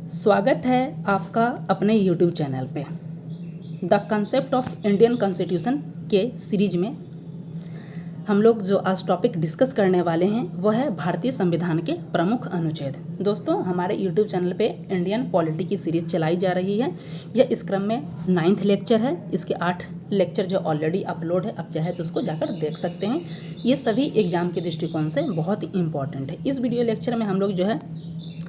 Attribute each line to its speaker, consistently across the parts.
Speaker 1: स्वागत है आपका अपने YouTube चैनल पे the concept of Indian constitution के सीरीज में। हम लोग जो आज टॉपिक डिस्कस करने वाले हैं वह है भारतीय संविधान के प्रमुख अनुच्छेद। दोस्तों, हमारे YouTube चैनल पे इंडियन पॉलिटी की सीरीज चलाई जा रही है। यह इस क्रम में 9th लेक्चर है। इसके 8 लेक्चर जो ऑलरेडी अपलोड है, आप चाहे तो उसको जाकर देख सकते हैं। ये सभी एग्जाम के दृष्टिकोण से बहुत ही इंपॉर्टेंट है। इस वीडियो लेक्चर में हम लोग जो है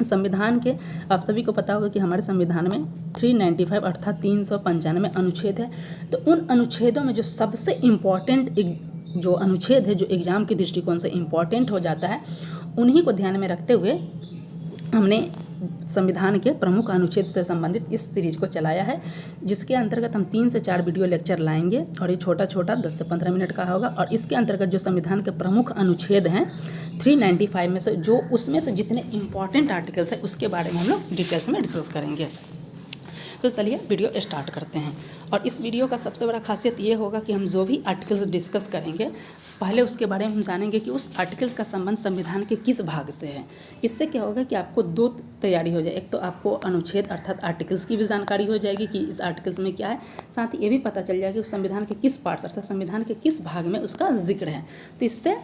Speaker 1: संविधान के, आप सभी को पता होगा कि हमारे संविधान में 395 अर्थात 395 अनुच्छेद है। तो उन अनुच्छेदों में जो सबसे इम्पॉर्टेंट जो अनुच्छेद है, जो एग्जाम के दृष्टिकोण से इम्पॉर्टेंट हो जाता है, उन्हीं को ध्यान में रखते हुए हमने संविधान के प्रमुख अनुच्छेद से संबंधित इस सीरीज को चलाया है, जिसके अंतर्गत हम 3 से 4 वीडियो लेक्चर लाएंगे और ये छोटा छोटा 10 से 15 मिनट का होगा। और इसके अंतर्गत जो संविधान के प्रमुख अनुच्छेद हैं 395 में से, जो उसमें से जितने इंपॉर्टेंट आर्टिकल्स हैं उसके बारे में हम लोग डिटेल्स में डिस्कस करेंगे। तो चलिए वीडियो स्टार्ट करते हैं। और इस वीडियो का सबसे बड़ा खासियत ये होगा कि हम जो भी आर्टिकल्स डिस्कस करेंगे, पहले उसके बारे में हम जानेंगे कि उस आर्टिकल्स का संबंध संविधान के किस भाग से है। इससे क्या होगा कि आपको दो तैयारी हो जाए। एक तो आपको अनुच्छेद अर्थात आर्टिकल्स की भी जानकारी हो जाएगी कि इस आर्टिकल्स में क्या है, साथ ही ये भी पता चल जाएगा कि संविधान के किस पार्ट्स अर्थात संविधान के किस भाग में उसका जिक्र है। तो इससे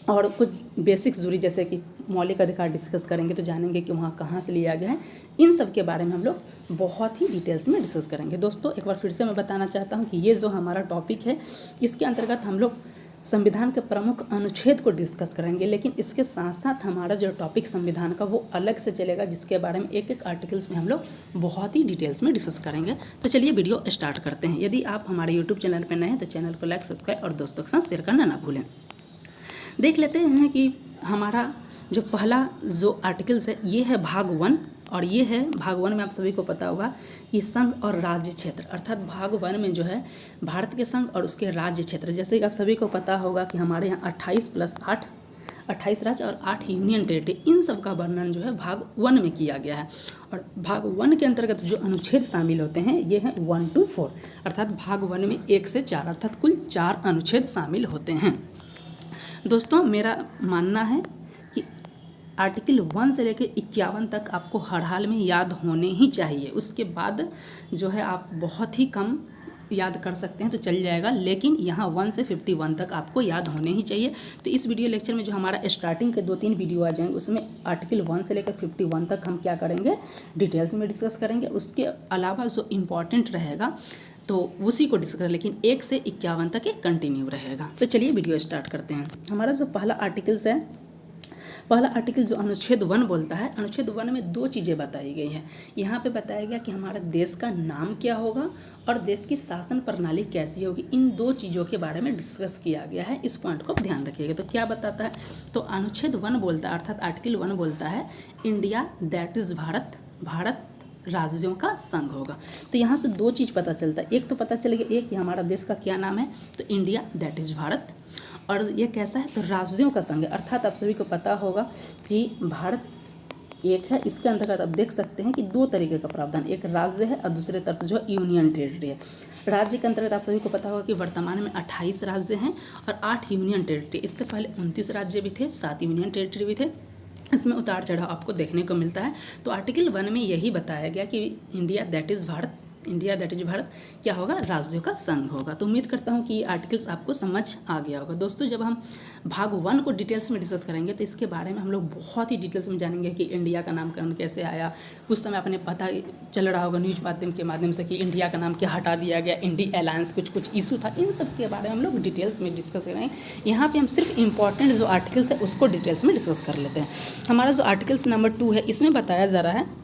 Speaker 1: और कुछ बेसिक्स जुड़ी, जैसे कि मौलिक अधिकार डिस्कस करेंगे तो जानेंगे कि वहाँ कहाँ से लिया गया है। इन सब के बारे में हम लोग बहुत ही डिटेल्स में डिस्कस करेंगे। दोस्तों, एक बार फिर से मैं बताना चाहता हूँ कि ये जो हमारा टॉपिक है, इसके अंतर्गत हम लोग संविधान के प्रमुख अनुच्छेद को डिस्कस करेंगे, लेकिन इसके साथ साथ हमारा जो टॉपिक संविधान का वो अलग से चलेगा, जिसके बारे में एक एक आर्टिकल्स में हम लोग बहुत ही डिटेल्स में डिस्कस करेंगे। तो चलिए वीडियो स्टार्ट करते हैं। यदि आप हमारे यूट्यूब चैनल पर नए हैं तो चैनल को लाइक, सब्सक्राइब और दोस्तों के साथ शेयर करना ना भूलें। देख लेते हैं कि हमारा जो पहला जो आर्टिकल्स है ये है भाग 1। और ये है भाग 1 में आप सभी को पता होगा कि संघ और राज्य क्षेत्र, अर्थात भाग 1 में जो है भारत के संघ और उसके राज्य क्षेत्र, जैसे कि आप सभी को पता होगा कि हमारे यहाँ 28 + 8 28 राज्य और 8 यूनियन टेरिटरी, इन सब का वर्णन जो है भाग 1 में किया गया है। और भाग 1 के अंतर्गत जो अनुच्छेद शामिल होते हैं ये हैं 1 to 4, अर्थात भाग 1 में 1 से 4 अर्थात कुल 4 अनुच्छेद शामिल होते हैं। दोस्तों, मेरा मानना है कि आर्टिकल 1 से लेकर 51 तक आपको हर हाल में याद होने ही चाहिए। उसके बाद जो है आप बहुत ही कम याद कर सकते हैं तो चल जाएगा, लेकिन यहाँ 1 से 51 तक आपको याद होने ही चाहिए। तो इस वीडियो लेक्चर में जो हमारा स्टार्टिंग के 2-3 वीडियो आ जाएंगे, उसमें आर्टिकल 1 से लेकर 51 तक हम क्या करेंगे, डिटेल्स में डिस्कस करेंगे। उसके अलावा जो इम्पॉर्टेंट रहेगा तो उसी को डिस्कस, लेकिन 1 से 51 तक एक कंटिन्यू रहेगा। तो चलिए वीडियो स्टार्ट करते हैं। हमारा जो पहला आर्टिकल्स है, पहला आर्टिकल जो अनुच्छेद 1 बोलता है, अनुच्छेद 1 में 2 चीज़ें बताई गई हैं। यहाँ पे बताया गया कि हमारा देश का नाम क्या होगा और देश की शासन प्रणाली कैसी होगी। इन 2 चीज़ों के बारे में डिस्कस किया गया है। इस पॉइंट को ध्यान रखिएगा। तो क्या बताता है, तो अनुच्छेद 1 बोलता है अर्थात आर्टिकल 1 बोलता है India that is Bharat, Bharat राज्यों का संघ होगा। तो यहाँ से 2 चीज़ पता चलता है। एक तो पता चलेगा एक कि हमारा देश का क्या नाम है, तो इंडिया दैट इज़ भारत, और ये कैसा है, तो राज्यों का संघ है। अर्थात आप सभी को पता होगा कि भारत एक है, इसके अंतर्गत आप देख सकते हैं कि 2 तरीके का प्रावधान, एक राज्य है और दूसरे तरफ जो है यूनियन टेरिटरी है। राज्य के अंतर्गत आप सभी को पता होगा कि वर्तमान में 28 राज्य हैं और 8 यूनियन टेरिटरी। इससे पहले 29 राज्य भी थे, 7 यूनियन टेरिटरी भी थे। इसमें उतार चढ़ाव आपको देखने को मिलता है। तो आर्टिकल 1 में यही बताया गया कि India that is Bharat, India that is Bharat क्या होगा, राज्यों का संघ होगा। तो उम्मीद करता हूँ कि ये आर्टिकल्स आपको समझ आ गया होगा। दोस्तों, जब हम भाग 1 को डिटेल्स में डिस्कस करेंगे तो इसके बारे में हम लोग बहुत ही डिटेल्स में जानेंगे कि इंडिया का नामकरण कैसे आया। कुछ समय आपने पता चल रहा होगा न्यूज माध्यम के माध्यम से कि इंडिया का नाम क्या हटा दिया गया, इंडी अलायंस कुछ इशू था। इन सब के बारे में हम लोग डिटेल्स में डिस्कस करेंगे। यहाँ पर हम सिर्फ इंपॉर्टेंट जो आर्टिकल्स है उसको डिटेल्स में डिस्कस कर लेते हैं। हमारा जो आर्टिकल्स नंबर 2 है, इसमें बताया जा रहा है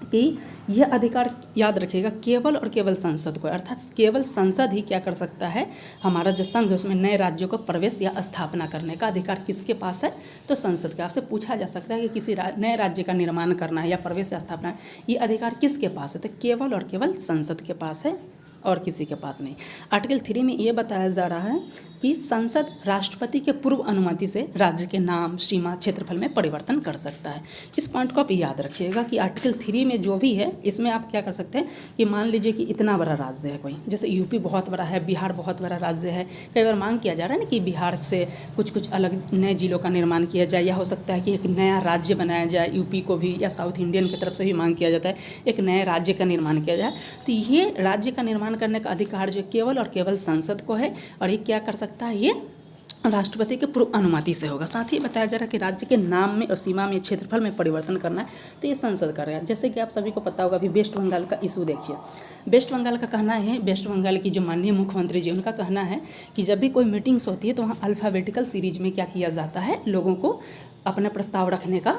Speaker 1: कि यह अधिकार, याद रखिएगा, केवल और केवल संसद को, अर्थात केवल संसद ही क्या कर सकता है, हमारा जो संघ है उसमें नए राज्यों को प्रवेश या स्थापना करने का अधिकार किसके पास है, तो संसद के। आपसे पूछा जा सकता है कि किसी नए राज्य का निर्माण करना है या प्रवेश या स्थापना, ये अधिकार किसके पास है, तो केवल और केवल संसद के पास है। और किसी के पास नहीं। आर्टिकल 3 में ये बताया जा रहा है कि संसद राष्ट्रपति के पूर्व अनुमति से राज्य के नाम, सीमा, क्षेत्रफल में परिवर्तन कर सकता है। इस पॉइंट को आप याद रखिएगा कि आर्टिकल 3 में जो भी है इसमें आप क्या कर सकते हैं कि मान लीजिए कि इतना बड़ा राज्य है कोई, जैसे यूपी बहुत बड़ा है, बिहार बहुत बड़ा राज्य है, कई बार मांग किया जा रहा है ना कि बिहार से कुछ अलग नए जिलों का निर्माण किया जाए, या हो सकता है कि एक नया राज्य बनाया जाए यूपी को भी, या साउथ इंडियन की तरफ से भी मांग किया जाता है एक नए राज्य का निर्माण किया जाए। तो ये राज्य का निर्माण करने का अधिकार जो केवल और केवल संसद को है, और ये क्या कर सकता है, ये राष्ट्रपति के पूर्व अनुमति से होगा। साथ ही बताया जा रहा है कि राज्य के नाम में और सीमा में, क्षेत्रफल में परिवर्तन करना है तो ये संसद करेगा। जैसे कि आप सभी को पता होगा, अभी वेस्ट बंगाल का इशू देखिए। वेस्ट बंगाल का कहना है, वेस्ट बंगाल की जो माननीय मुख्यमंत्री जी, उनका कहना है कि जब भी कोई मीटिंग्स होती है तो वहाँ अल्फ़ाबेटिकल सीरीज में क्या किया जाता है, लोगों को अपना प्रस्ताव रखने का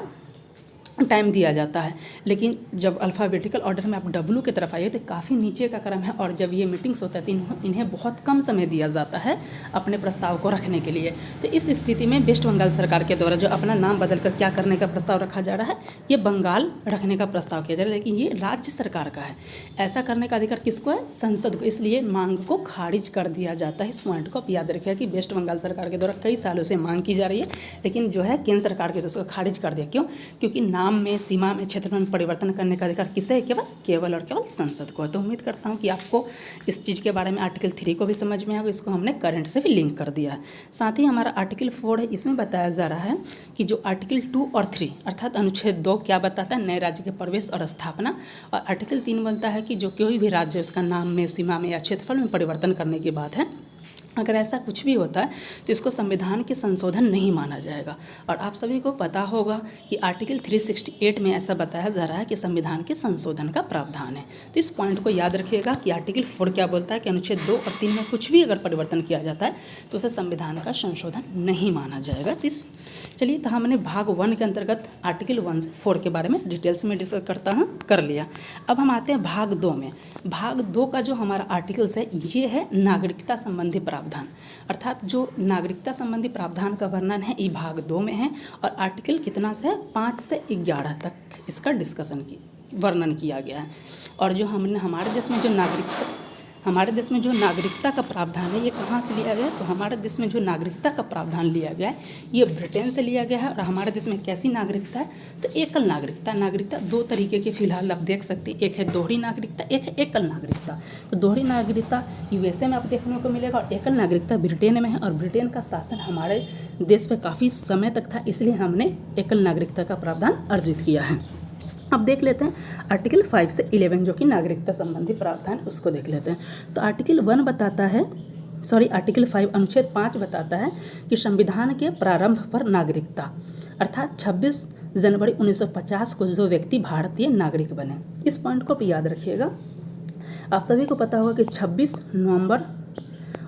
Speaker 1: टाइम दिया जाता है। लेकिन जब अल्फ़ाबेटिकल ऑर्डर में आप डब्लू की तरफ आइए तो काफ़ी नीचे का क्रम है, और जब ये मीटिंग्स होता है तो इन्हें बहुत कम समय दिया जाता है अपने प्रस्ताव को रखने के लिए। तो इस स्थिति में वेस्ट बंगाल सरकार के द्वारा जो अपना नाम बदलकर क्या करने का प्रस्ताव रखा जा रहा है, ये बंगाल रखने का प्रस्ताव किया जा रहा है, लेकिन ये राज्य सरकार का है। ऐसा करने का अधिकार किसको है, संसद को। इसलिए मांग को खारिज कर दिया जाता है। इस पॉइंट को आप याद रखिएगा कि वेस्ट बंगाल सरकार के द्वारा कई सालों से मांग की जा रही है, लेकिन जो है केंद्र सरकार के द्वारा उसको खारिज कर दिया। क्यों? क्योंकि नाम में, सीमा में, क्षेत्र में परिवर्तन करने का अधिकार किसे है, केवल और केवल संसद को है। तो उम्मीद करता हूं कि आपको इस चीज़ के बारे में आर्टिकल 3 को भी समझ में आएगा। इसको हमने करंट से भी लिंक कर दिया है। साथ ही हमारा आर्टिकल 4 है, इसमें बताया जा रहा है कि जो आर्टिकल 2 और 3 अर्थात अनुच्छेद 2 क्या बताता है, नए राज्य के प्रवेश और स्थापना, और आर्टिकल 3 बोलता है कि जो कोई भी राज्य उसका नाम में, सीमा में या क्षेत्रफल में परिवर्तन करने की बात है, अगर ऐसा कुछ भी होता है तो इसको संविधान के संशोधन नहीं माना जाएगा। और आप सभी को पता होगा कि आर्टिकल 368 में ऐसा बताया जा रहा है कि संविधान के संशोधन का प्रावधान है। तो इस पॉइंट को याद रखिएगा कि आर्टिकल 4 क्या बोलता है कि अनुच्छेद 2 और 3 में कुछ भी अगर परिवर्तन किया जाता है तो उसे संविधान का संशोधन नहीं माना जाएगा। तो चलिए, तो हमने भाग 1 के अंतर्गत आर्टिकल 1 से 4 के बारे में डिटेल्स में डिस्कस कर लिया। अब हम आते हैं भाग 2 में। भाग 2 का जो हमारा आर्टिकल्स है ये है नागरिकता संबंधी प्रावधान, अर्थात जो नागरिकता संबंधी प्रावधान का वर्णन है ये भाग 2 में है, और आर्टिकल कितना से 5 से 11 तक इसका वर्णन किया गया है। और जो हमारे देश में जो नागरिकता का प्रावधान है ये कहाँ से लिया गया है, तो हमारे देश में जो नागरिकता का प्रावधान लिया गया है ये ब्रिटेन से लिया गया है। और हमारे देश में कैसी नागरिकता है, तो एकल नागरिकता 2 तरीके की फिलहाल आप देख सकते हैं, एक है दोहरी नागरिकता, एक है एकल नागरिकता। तो दोहरी नागरिकता यूएसए में आप देखने को मिलेगा, और एकल नागरिकता ब्रिटेन में है। और ब्रिटेन का शासन हमारे देश पर काफ़ी समय तक था, इसलिए हमने एकल नागरिकता का प्रावधान अर्जित किया है। अब देख लेते हैं आर्टिकल 5 से 11 जो कि नागरिकता संबंधी प्रावधान, उसको देख लेते हैं। तो आर्टिकल 5 अनुच्छेद 5 बताता है कि संविधान के प्रारंभ पर नागरिकता, अर्थात 26 जनवरी 1950 को जो व्यक्ति भारतीय नागरिक बने। इस पॉइंट को भी याद रखिएगा। आप सभी को पता होगा कि 26 नवंबर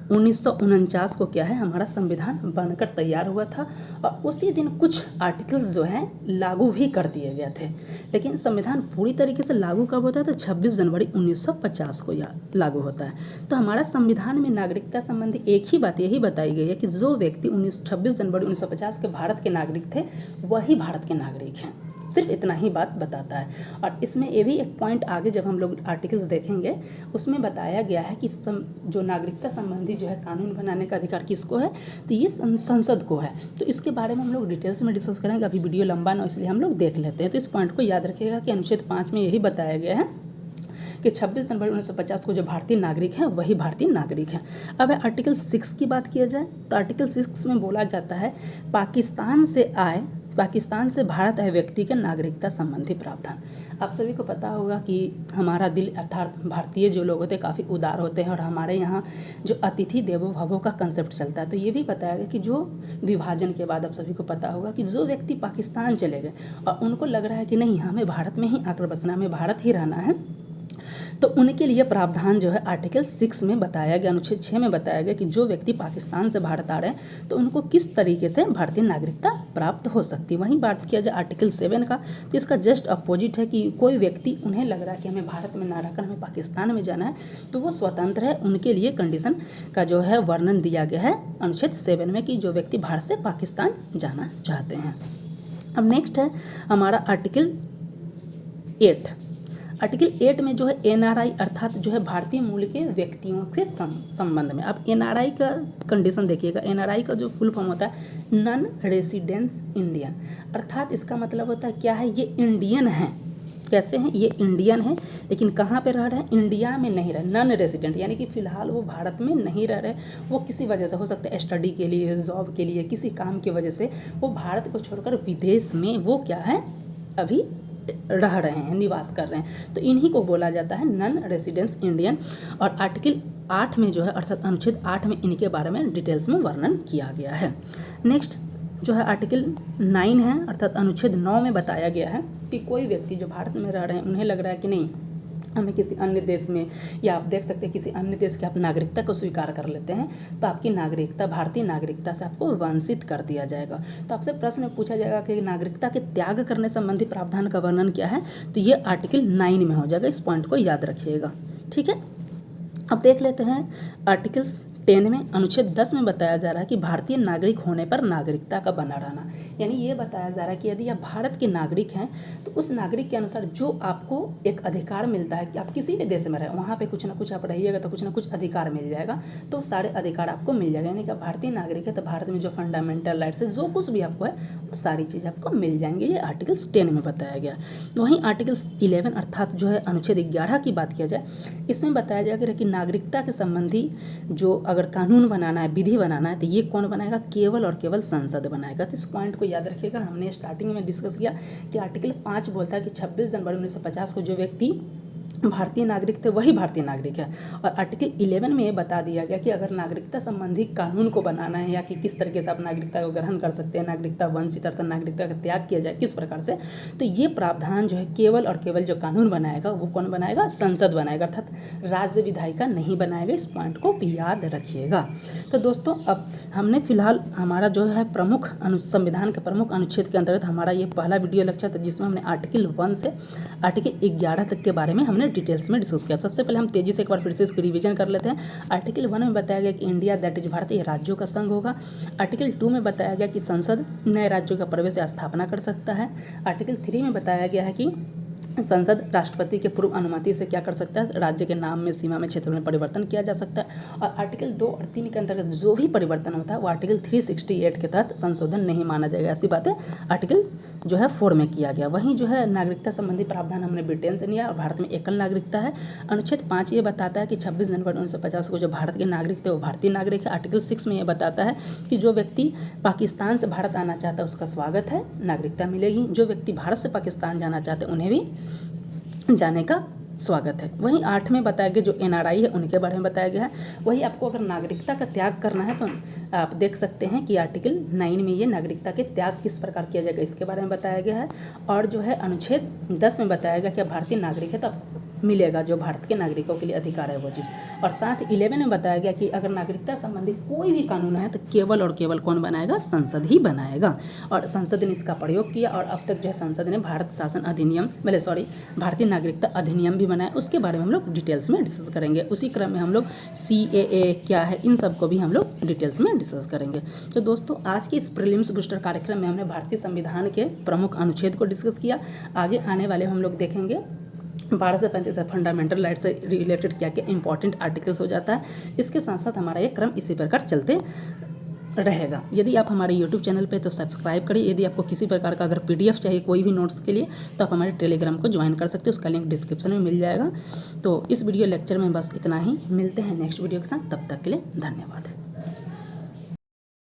Speaker 1: 1949 को क्या है, हमारा संविधान बनकर तैयार हुआ था, और उसी दिन कुछ आर्टिकल्स जो हैं लागू भी कर दिए गए थे। लेकिन संविधान पूरी तरीके से लागू कब होता है, तो 26 जनवरी 1950 को लागू होता है। तो हमारा संविधान में नागरिकता संबंधी एक ही बात यही बताई गई है कि जो व्यक्ति 26 जनवरी 1950 के भारत के नागरिक थे वही भारत के नागरिक हैं। सिर्फ इतना ही बात बताता है। और इसमें ये भी एक पॉइंट आगे जब हम लोग आर्टिकल्स देखेंगे उसमें बताया गया है कि जो नागरिकता संबंधी जो है कानून बनाने का अधिकार किसको है, तो ये संसद को है। तो इसके बारे में हम लोग डिटेल्स में डिस्कस करेंगे, अभी वीडियो लंबा ना इसलिए हम लोग देख लेते हैं। तो इस पॉइंट को याद रखिएगा कि अनुच्छेद 5 में यही बताया गया है कि 26 जनवरी 1950 को जो भारतीय नागरिक हैं वही भारतीय नागरिक हैं। अब आर्टिकल 6 की बात किया जाए तो आर्टिकल 6 में बोला जाता है पाकिस्तान से भारत आए व्यक्ति के नागरिकता संबंधी प्रावधान। आप सभी को पता होगा कि हमारा दिल अर्थात भारतीय जो लोग होते हैं काफ़ी उदार होते हैं, और हमारे यहाँ जो अतिथि देवो भवो का कंसेप्ट चलता है। तो ये भी बताया गया कि जो विभाजन के बाद आप सभी को पता होगा कि जो व्यक्ति पाकिस्तान चले गए और उनको लग रहा है कि नहीं हमें भारत में ही आकर बसना, हमें भारत ही रहना है, तो उनके लिए प्रावधान जो है आर्टिकल 6 में बताया गया, अनुच्छेद 6 में बताया गया कि जो व्यक्ति पाकिस्तान से भारत आ रहे हैं तो उनको किस तरीके से भारतीय नागरिकता प्राप्त हो सकती है। वहीं बात किया जाए आर्टिकल 7 का, तो इसका जस्ट अपोजिट है कि कोई व्यक्ति उन्हें लग रहा है कि हमें भारत में ना रहकर हमें पाकिस्तान में जाना है तो वो स्वतंत्र है, उनके लिए कंडीशन का जो है वर्णन दिया गया है अनुच्छेद 7 में कि जो व्यक्ति भारत से पाकिस्तान जाना चाहते हैं। अब नेक्स्ट है हमारा आर्टिकल 8। आर्टिकल 8 में जो है NRI अर्थात जो है भारतीय मूल के व्यक्तियों के संबंध में। अब NRI का कंडीशन देखिएगा, NRI का जो फुल फॉर्म होता है नॉन रेसिडेंस इंडियन, अर्थात इसका मतलब होता है क्या है, ये इंडियन हैं। कैसे हैं, ये इंडियन हैं लेकिन कहाँ पे रह रहे हैं, इंडिया में नहीं रहे, नॉन रेसिडेंट यानी कि फ़िलहाल वो भारत में नहीं रह रहे, वो किसी वजह से हो सकता है स्टडी के लिए, जॉब के लिए, किसी काम की वजह से वो भारत को छोड़कर विदेश में वो क्या है अभी रह रहे हैं, निवास कर रहे हैं, तो इन्हीं को बोला जाता है नॉन रेसिडेंस इंडियन। और आर्टिकल 8 में जो है अर्थात अनुच्छेद 8 में इनके बारे में डिटेल्स में वर्णन किया गया है। नेक्स्ट जो है आर्टिकल 9 है अर्थात अनुच्छेद 9 में बताया गया है कि कोई व्यक्ति जो भारत में रह रहे हैं उन्हें लग रहा है कि नहीं हमें किसी अन्य देश में, या आप देख सकते हैं किसी अन्य देश की आप नागरिकता को स्वीकार कर लेते हैं तो आपकी नागरिकता भारतीय नागरिकता से आपको वंचित कर दिया जाएगा। तो आपसे प्रश्न पूछा जाएगा कि नागरिकता के त्याग करने संबंधी प्रावधान का वर्णन क्या है, तो ये आर्टिकल 9 में हो जाएगा, इस पॉइंट को याद रखिएगा। ठीक है, अब देख लेते हैं आर्टिकल्स 10 में अनुच्छेद 10 में बताया जा रहा है कि भारतीय नागरिक होने पर नागरिकता का बना रहना, यानी ये बताया जा रहा है कि यदि आप भारत के नागरिक हैं तो उस नागरिक के अनुसार जो आपको एक अधिकार मिलता है कि आप किसी भी देश में रहें वहाँ पे कुछ ना कुछ आप रहिएगा तो कुछ ना कुछ अधिकार मिल जाएगा, तो सारे अधिकार आपको मिल जाएगा। यानी कि आप भारतीय नागरिक है तो भारत में जो फंडामेंटल राइट्स है जो कुछ भी आपको है वो सारी चीज़ आपको मिल जाएंगे, ये आर्टिकल्स 10 में बताया गया। वहीं आर्टिकल्स 11 अर्थात जो है अनुच्छेद 11 की बात किया जाए, इसमें बताया जाएगा कि नागरिकता के संबंधी जो अगर कानून बनाना है, विधि बनाना है, तो ये कौन बनाएगा, केवल और केवल संसद बनाएगा। तो इस पॉइंट को याद रखिएगा। हमने स्टार्टिंग में डिस्कस किया कि आर्टिकल 5 बोलता है कि 26 जनवरी 1950 को जो व्यक्ति भारतीय नागरिक थे वही भारतीय नागरिक है। और आर्टिकल 11 में ये बता दिया गया कि अगर नागरिकता संबंधी कानून को बनाना है या कि किस तरीके से आप नागरिकता को ग्रहण कर सकते हैं, नागरिकता वंचित अर्थात नागरिकता का त्याग किया जाए किस प्रकार से, तो ये प्रावधान जो है केवल और केवल जो कानून बनाएगा वो कौन बनाएगा, संसद बनाएगा, अर्थात राज्य विधायिका नहीं बनाएगा। इस पॉइंट को याद रखिएगा। तो दोस्तों अब हमने फिलहाल हमारा जो है प्रमुख संविधान के प्रमुख अनुच्छेद के अंतर्गत हमारा ये पहला वीडियो लेक्चर था जिसमें हमने आर्टिकल 1 से आर्टिकल 11 तक के बारे में हमने डिटेल्स में डिस्कस किया। सबसे पहले हम तेजी से एक बार फिर से इसको रिवीजन कर लेते हैं। आर्टिकल 1 में बताया गया कि इंडिया दैट इज भारत ये राज्यों का संघ होगा। आर्टिकल 2 में बताया गया कि संसद नए राज्यों का प्रवेश या स्थापना कर सकता है। आर्टिकल 3 में बताया गया है कि संसद राष्ट्रपति के पूर्व अनुमति से क्या कर सकता है, राज्य के नाम में, सीमा में, क्षेत्र में परिवर्तन किया जा सकता है। और आर्टिकल 2 और 3 के अंतर्गत जो भी परिवर्तन होता है वो आर्टिकल 368 के तहत संशोधन नहीं माना जाएगा। ऐसी बातें आर्टिकल जो है 4 में किया गया। वहीं जो है नागरिकता संबंधी प्रावधान हमने ब्रिटेन से लिया और भारत में एकल नागरिकता है। अनुच्छेद 5 ये बताता है कि 26 जनवरी 1950 को जो भारत के नागरिक थे वो भारतीय नागरिक है। आर्टिकल 6 में ये बताता है कि जो व्यक्ति पाकिस्तान से भारत आना चाहता है उसका स्वागत है, नागरिकता मिलेगी। जो व्यक्ति भारत से पाकिस्तान जाना चाहते हैं उन्हें भी जाने का स्वागत है। वहीं 8 में बताया गया जो NRI है उनके बारे में बताया गया है। वही आपको अगर नागरिकता का त्याग करना है तो आप देख सकते हैं कि आर्टिकल 9 में ये नागरिकता के त्याग किस प्रकार किया जाएगा इसके बारे में बताया गया है। और जो है अनुच्छेद 10 में बताया गया कि आप भारतीय नागरिक है तो मिलेगा जो भारत के नागरिकों के लिए अधिकार है वो चीज़। और साथ 11 में बताया गया कि अगर नागरिकता संबंधी कोई भी कानून है तो केवल और केवल कौन बनाएगा, संसद ही बनाएगा। और संसद ने इसका प्रयोग किया और अब तक जो है संसद ने भारत शासन अधिनियम भारतीय नागरिकता अधिनियम भी बनाया। उसके बारे में हम लोग डिटेल्स में डिस्कस करेंगे। उसी क्रम में हम लोग CAA क्या है इन सब को भी हम लोग डिटेल्स में डिस्कस करेंगे। तो दोस्तों आज की इस प्रीलिम्स बूस्टर कार्यक्रम में हमने भारतीय संविधान के प्रमुख अनुच्छेद को डिस्कस किया। आगे आने वाले हम लोग देखेंगे 12 से 35 फंडामेंटल राइट से रिलेटेड क्या क्या इंपॉर्टेंट आर्टिकल्स हो जाता है। इसके साथ साथ हमारा ये क्रम इसी प्रकार चलते रहेगा। यदि आप हमारे YouTube चैनल पे तो सब्सक्राइब करिए। यदि आपको किसी प्रकार का अगर PDF चाहिए कोई भी नोट्स के लिए तो आप हमारे टेलीग्राम को ज्वाइन कर सकते हैं, उसका लिंक डिस्क्रिप्शन में मिल जाएगा। तो इस वीडियो लेक्चर में बस इतना ही, मिलते हैं नेक्स्ट वीडियो के साथ, तब तक के लिए धन्यवाद।